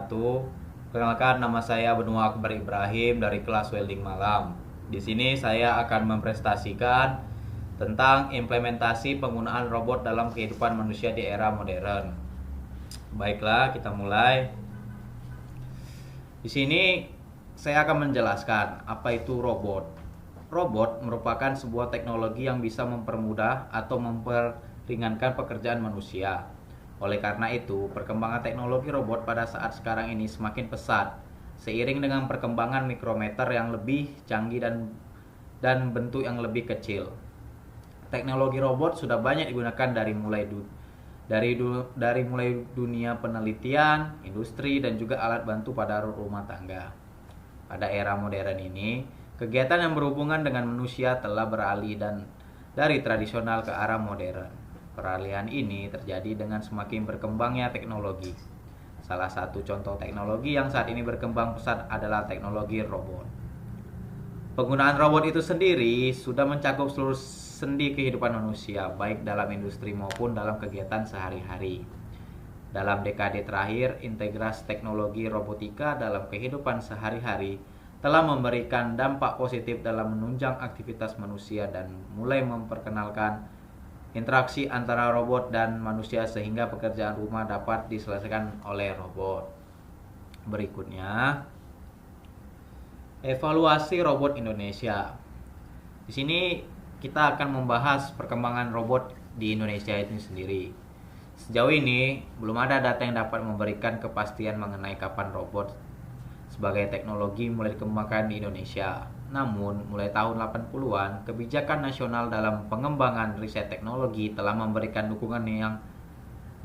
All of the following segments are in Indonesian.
wabarakatuh. Perkenalkan, nama saya Benua Akbar Ibrahim dari kelas welding malam. Di sini saya akan mempresentasikan tentang implementasi penggunaan robot dalam kehidupan manusia di era modern. Baiklah, kita mulai. Di sini saya akan menjelaskan apa itu robot. Robot merupakan sebuah teknologi yang bisa mempermudah atau memperingankan pekerjaan manusia. Oleh karena itu, perkembangan teknologi robot pada saat sekarang ini semakin pesat, seiring dengan perkembangan mikrometer yang lebih canggih dan bentuk yang lebih kecil. Teknologi robot sudah banyak digunakan dari mulai dunia penelitian, industri, dan juga alat bantu pada rumah tangga. Pada era modern ini, kegiatan yang berhubungan dengan manusia telah beralih dari tradisional ke arah modern. Peralihan ini terjadi dengan semakin berkembangnya teknologi. Salah satu contoh teknologi yang saat ini berkembang pesat adalah teknologi robot. Penggunaan robot itu sendiri sudah mencakup seluruh sendi kehidupan manusia, baik dalam industri maupun dalam kegiatan sehari-hari. Dalam dekade terakhir, integrasi teknologi robotika dalam kehidupan sehari-hari telah memberikan dampak positif dalam menunjang aktivitas manusia dan mulai memperkenalkan interaksi antara robot dan manusia sehingga pekerjaan rumah dapat diselesaikan oleh robot. Berikutnya, evaluasi robot Indonesia. Di sini kita akan membahas perkembangan robot di Indonesia itu sendiri. Sejauh ini, belum ada data yang dapat memberikan kepastian mengenai kapan robot sebagai teknologi mulai dikembangkan di Indonesia. Namun, mulai tahun 80-an, kebijakan nasional dalam pengembangan riset teknologi telah memberikan dukungan yang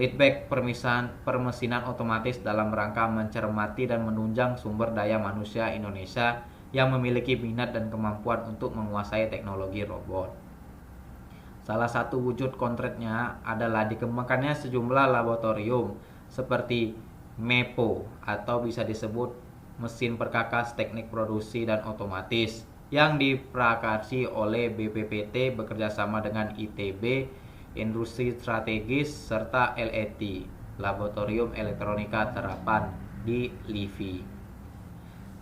leadback permesinan otomatis dalam rangka mencermati dan menunjang sumber daya manusia Indonesia yang memiliki minat dan kemampuan untuk menguasai teknologi robot. Salah satu wujud konkretnya adalah dikembangkannya sejumlah laboratorium seperti MEPO atau bisa disebut mesin perkakas teknik produksi dan otomatis yang diprakarsi oleh BPPT bekerjasama dengan ITB, Industri Strategis, serta LET, Laboratorium Elektronika Terapan di LIVI.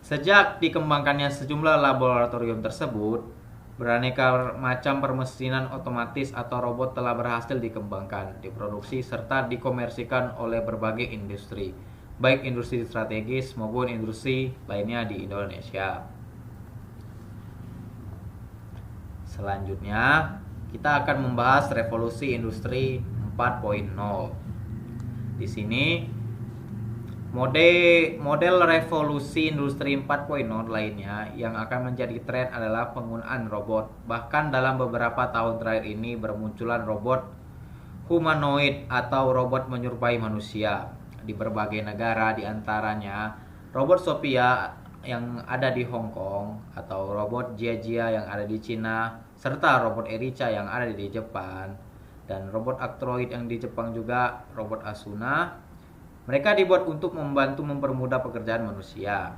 Sejak dikembangkannya sejumlah laboratorium tersebut, beraneka macam permesinan otomatis atau robot telah berhasil dikembangkan, diproduksi, serta dikomersikan oleh berbagai industri, baik industri strategis maupun industri lainnya di Indonesia. Selanjutnya, kita akan membahas revolusi industri 4.0. Di sini model revolusi industri 4.0 lainnya yang akan menjadi tren adalah penggunaan robot. Bahkan dalam beberapa tahun terakhir ini bermunculan robot humanoid atau robot menyerupai manusia di berbagai negara, diantaranya robot Sophia yang ada di Hong Kong atau robot Jia yang ada di Cina, serta robot Erica yang ada di Jepan, dan robot Actroid yang di Jepang juga, robot Asuna. Mereka dibuat untuk membantu mempermudah pekerjaan manusia.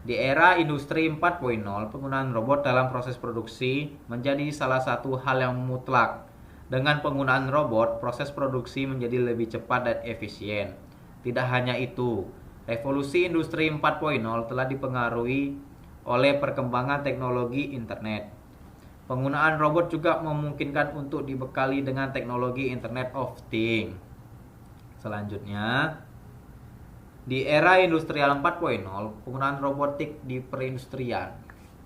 Di era industri 4.0, penggunaan robot dalam proses produksi menjadi salah satu hal yang mutlak. Dengan penggunaan robot, proses produksi menjadi lebih cepat dan efisien. Tidak hanya itu, revolusi industri 4.0 telah dipengaruhi oleh perkembangan teknologi internet. Penggunaan robot juga memungkinkan untuk dibekali dengan teknologi Internet of Things. Selanjutnya, di era industrial 4.0, penggunaan robotik di perindustrian.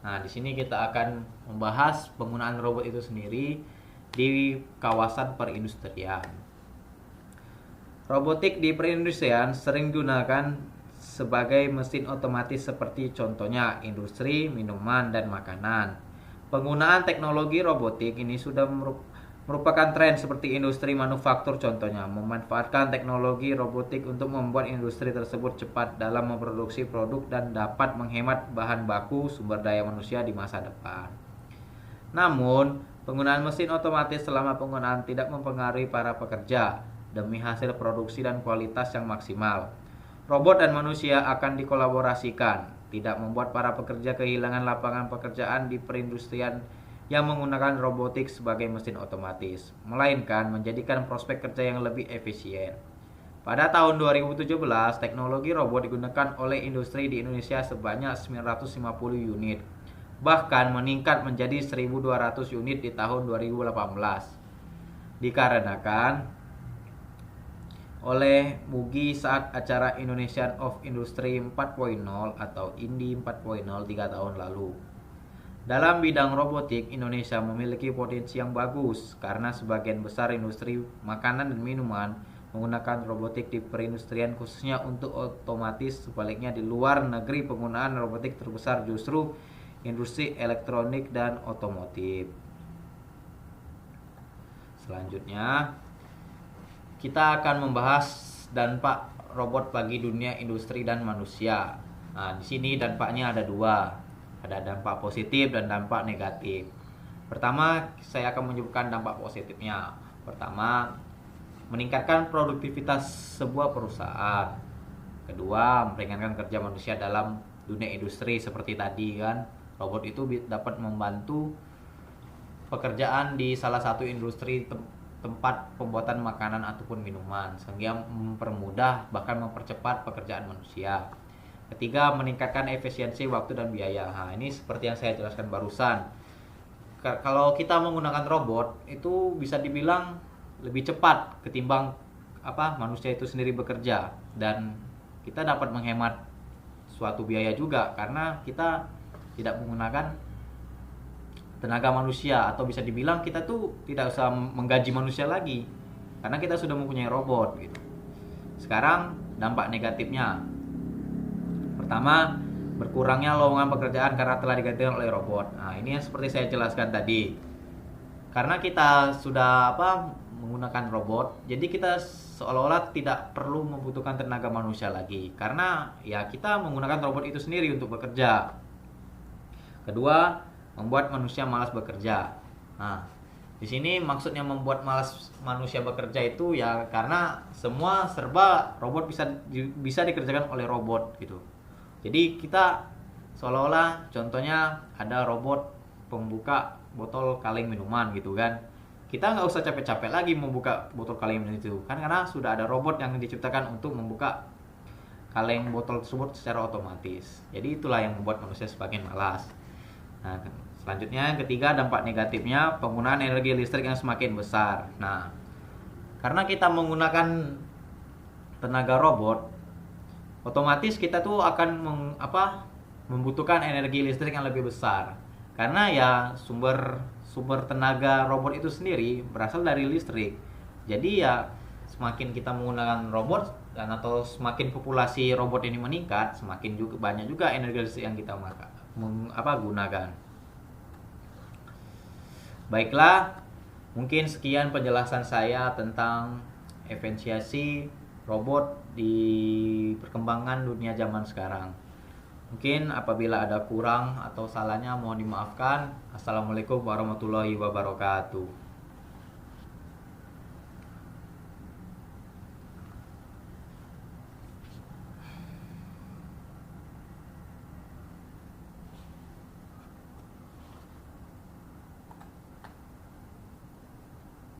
Nah, di sini kita akan membahas penggunaan robot itu sendiri di kawasan perindustrian. Robotik di perindustrian sering digunakan sebagai mesin otomatis seperti contohnya industri, minuman, dan makanan. Penggunaan teknologi robotik ini sudah merupakan tren seperti industri manufaktur contohnya, memanfaatkan teknologi robotik untuk membuat industri tersebut cepat dalam memproduksi produk dan dapat menghemat bahan baku sumber daya manusia di masa depan. Namun, penggunaan mesin otomatis selama penggunaan tidak mempengaruhi para pekerja demi hasil produksi dan kualitas yang maksimal. Robot dan manusia akan dikolaborasikan, tidak membuat para pekerja kehilangan lapangan pekerjaan di perindustrian yang menggunakan robotik sebagai mesin otomatis, melainkan menjadikan prospek kerja yang lebih efisien. Pada tahun 2017, teknologi robot digunakan oleh industri di Indonesia sebanyak 950 unit, bahkan meningkat menjadi 1.200 unit di tahun 2018. Dikarenakan oleh MUGI saat acara Indonesian of Industry 4.0 atau INDI 4.0 3 tahun lalu. Dalam bidang robotik, Indonesia memiliki potensi yang bagus karena sebagian besar industri makanan dan minuman menggunakan robotik di perindustrian khususnya untuk otomatis. Sebaliknya di luar negeri penggunaan robotik terbesar justru industri elektronik dan otomotif. Selanjutnya kita akan membahas dampak robot bagi dunia industri dan manusia. Nah, di sini dampaknya ada dua. Ada dampak positif dan dampak negatif. Pertama, saya akan menyebutkan dampak positifnya. Pertama, meningkatkan produktivitas sebuah perusahaan. Kedua, meringankan kerja manusia dalam dunia industri seperti tadi kan. Robot itu dapat membantu pekerjaan di salah satu industri tempat pembuatan makanan ataupun minuman, sehingga mempermudah bahkan mempercepat pekerjaan manusia. Ketiga, meningkatkan efisiensi waktu dan biaya. Nah, ini seperti yang saya jelaskan barusan. Kalau kita menggunakan robot itu bisa dibilang lebih cepat ketimbang manusia itu sendiri bekerja, dan kita dapat menghemat suatu biaya juga karena kita tidak menggunakan tenaga manusia, atau bisa dibilang kita tuh tidak usah menggaji manusia lagi karena kita sudah mempunyai robot gitu. Sekarang dampak negatifnya. Pertama, berkurangnya lowongan pekerjaan karena telah digantikan oleh robot. Nah, ini yang seperti saya jelaskan tadi. Karena kita sudah menggunakan robot, jadi kita seolah-olah tidak perlu membutuhkan tenaga manusia lagi karena ya kita menggunakan robot itu sendiri untuk bekerja. Kedua, membuat manusia malas bekerja. Nah, di sini maksudnya membuat malas manusia bekerja itu ya karena semua serba robot bisa dikerjakan oleh robot gitu. Jadi kita seolah-olah contohnya ada robot pembuka botol kaleng minuman gitu kan. Kita nggak usah capek-capek lagi membuka botol kaleng minuman itu kan, karena sudah ada robot yang diciptakan untuk membuka kaleng botol tersebut secara otomatis. Jadi itulah yang membuat manusia semakin malas. Nah, selanjutnya ketiga, dampak negatifnya penggunaan energi listrik yang semakin besar. Nah, karena kita menggunakan tenaga robot, otomatis kita tuh akan membutuhkan energi listrik yang lebih besar. Karena ya sumber tenaga robot itu sendiri berasal dari listrik. Jadi ya semakin kita menggunakan robot atau semakin populasi robot ini meningkat, semakin juga banyak juga energi listrik yang kita gunakan. Baiklah, mungkin sekian penjelasan saya tentang efisiensi robot di perkembangan dunia zaman sekarang. Mungkin apabila ada kurang atau salahnya mohon dimaafkan. Assalamualaikum warahmatullahi wabarakatuh.